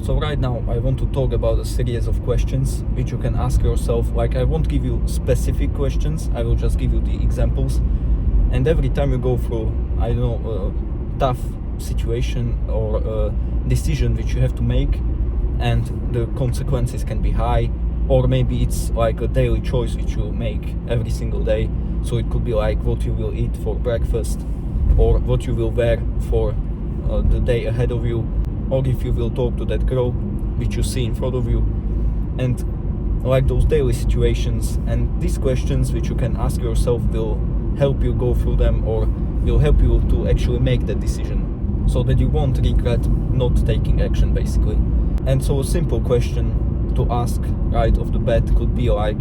So right now I want to talk about a series of questions which you can ask yourself. Like, I won't give you specific questions, I will just give you the examples. And every time you go through, I don't know, a tough situation or a decision which you have to make, and the consequences can be high, or maybe it's like a daily choice which you make every single day. So it could be like what you will eat for breakfast, or what you will wear for the day ahead of you, or if you will talk to that girl which you see in front of you, and like those daily situations. And these questions which you can ask yourself will help you go through them, or will help you to actually make that decision, so that you won't regret not taking action, basically. And so a simple question to ask right off the bat could be like,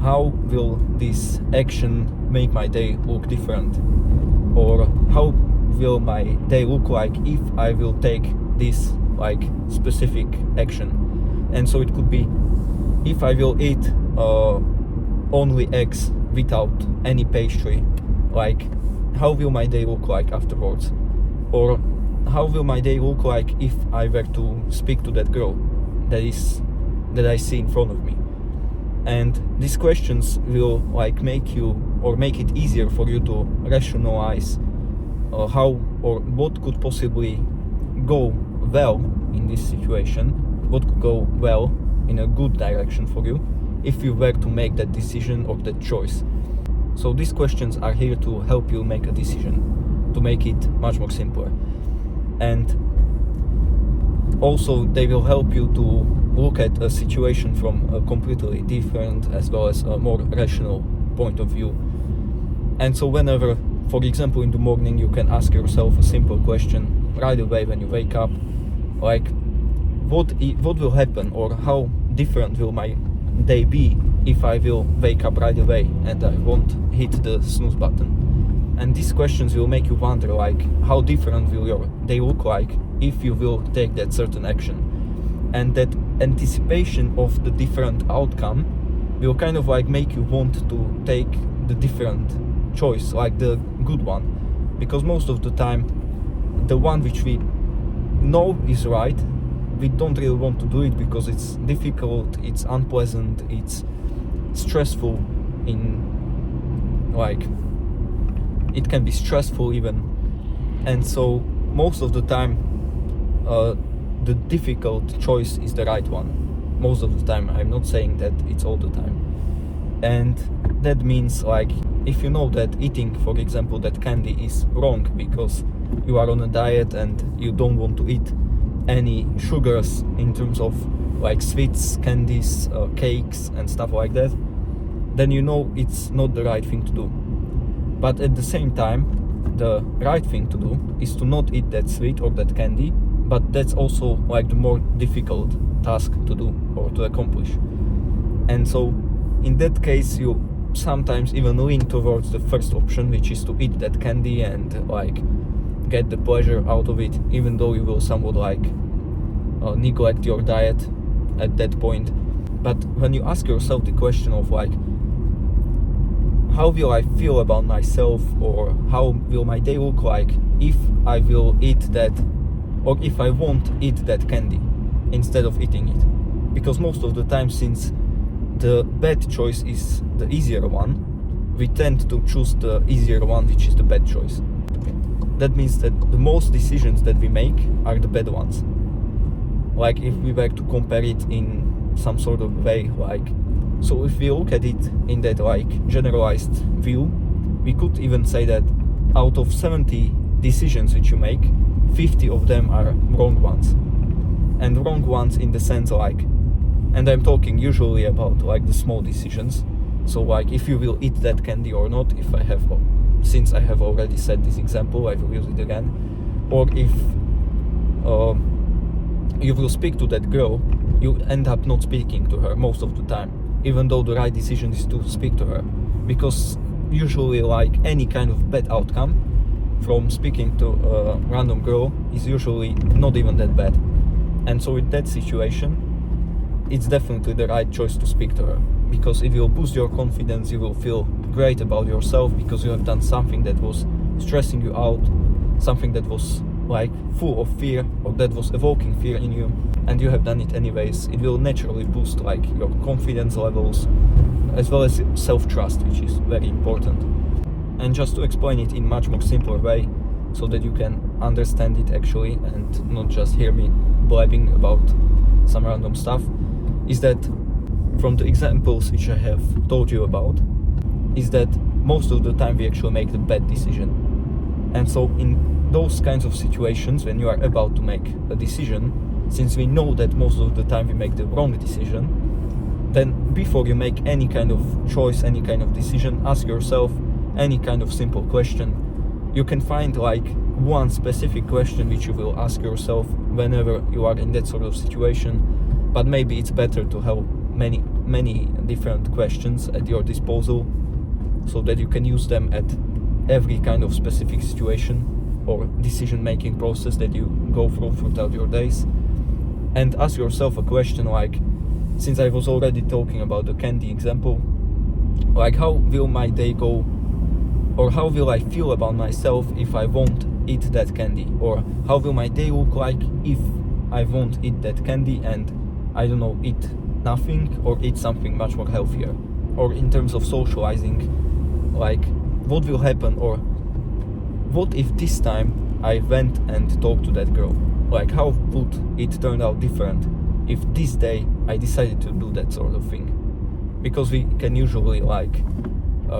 how will this action make my day look different? Or how will my day look like if I will take this like specific action? And so it could be, if I will eat only eggs without any pastry, like how will my day look like afterwards? Or how will my day look like if I were to speak to that girl that I see in front of me? And these questions will like make it easier for you to rationalize how or what could possibly go well in this situation, what could go well in a good direction for you if you were to make that decision or that choice. So these questions are here to help you make a decision, to make it much more simpler. And also they will help you to look at a situation from a completely different as well as a more rational point of view. And so whenever, for example, in the morning, you can ask yourself a simple question right away when you wake up, like what will happen, or how different will my day be if I will wake up right away and I won't hit the snooze button. And these questions will make you wonder, like, how different will your day look like if you will take that certain action. And that anticipation of the different outcome will kind of like make you want to take the different choice, like the good one, because most of the time the one which we know is right, we don't really want to do it because it's difficult, it's unpleasant, it's stressful, it can be stressful even. And so most of the time the difficult choice is the right one. Most of the time, I'm not saying that it's all the time. And that means, like, if you know that eating, for example, that candy is wrong because you are on a diet and you don't want to eat any sugars in terms of like sweets, candies, cakes and stuff like that, then you know it's not the right thing to do. But at the same time, the right thing to do is to not eat that sweet or that candy, but that's also like the more difficult task to do or to accomplish. And so in that case, you sometimes even lean towards the first option, which is to eat that candy and like get the pleasure out of it, even though you will somewhat like neglect your diet at that point. But when you ask yourself the question of like, how will I feel about myself, or how will my day look like if I will eat that, or if I won't eat that candy instead of eating it? Because most of the time, since the bad choice is the easier one, we tend to choose the easier one, which is the bad choice. That means that the most decisions that we make are the bad ones. Like, if we were to compare it in some sort of way, like, so if we look at it in that like generalized view, we could even say that out of 70 decisions which you make, 50 of them are wrong ones. And wrong ones in the sense like, and I'm talking usually about like the small decisions. So like, if you will eat that candy or not, since I have already said this example, I will use it again. Or if you will speak to that girl, you end up not speaking to her most of the time, even though the right decision is to speak to her. Because usually like any kind of bad outcome from speaking to a random girl is usually not even that bad. And so in that situation, it's definitely the right choice to speak to her, because it will boost your confidence, you will feel great about yourself because you have done something that was stressing you out, something that was like full of fear, or that was evoking fear in you, and you have done it anyways, it will naturally boost like your confidence levels as well as self-trust, which is very important. And just to explain it in much more simpler way, so that you can understand it actually and not just hear me blabbing about some random stuff, is that from the examples which I have told you about, is that most of the time we actually make the bad decision. And so in those kinds of situations, when you are about to make a decision, since we know that most of the time we make the wrong decision, then before you make any kind of choice, any kind of decision, ask yourself any kind of simple question. You can find like one specific question which you will ask yourself whenever you are in that sort of situation, but maybe it's better to have many different questions at your disposal, so that you can use them at every kind of specific situation or decision making process that you go through throughout your days. And ask yourself a question like, since I was already talking about the candy example, like how will my day go, or how will I feel about myself if I won't eat that candy, or how will my day look like if I won't eat that candy and, I don't know, eat nothing or eat something much more healthier. Or in terms of socializing, like what will happen, or what if this time I went and talked to that girl, like how would it turn out different if this day I decided to do that sort of thing. Because we can usually like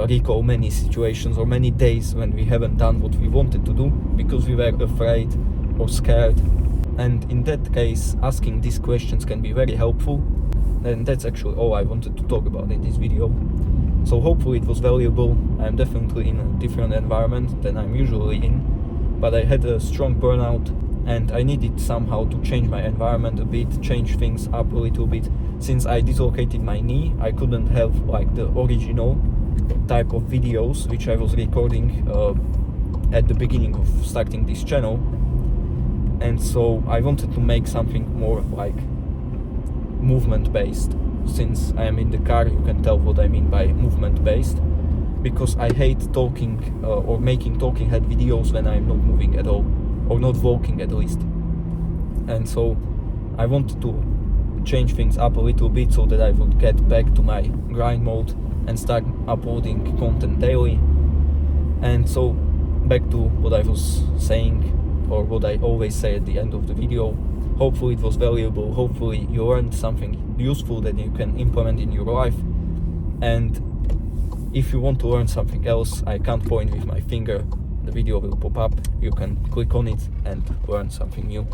recall many situations or many days when we haven't done what we wanted to do because we were afraid or scared, and in that case asking these questions can be very helpful. And that's actually all I wanted to talk about in this video. So hopefully it was valuable. I'm definitely in a different environment than I'm usually in, but I had a strong burnout and I needed somehow to change my environment a bit, change things up a little bit. Since I dislocated my knee, I couldn't have like the original type of videos which I was recording at the beginning of starting this channel, and so I wanted to make something more like movement based. Since I am in the car, you can tell what I mean by movement based, because I hate talking or making talking head videos when I'm not moving at all, or not walking at least. And so I wanted to change things up a little bit so that I would get back to my grind mode and start uploading content daily. And so back to what I was saying, or what I always say at the end of the video. Hopefully it was valuable, hopefully you learned something useful that you can implement in your life. And if you want to learn something else, I can't point with my finger, the video will pop up, you can click on it and learn something new.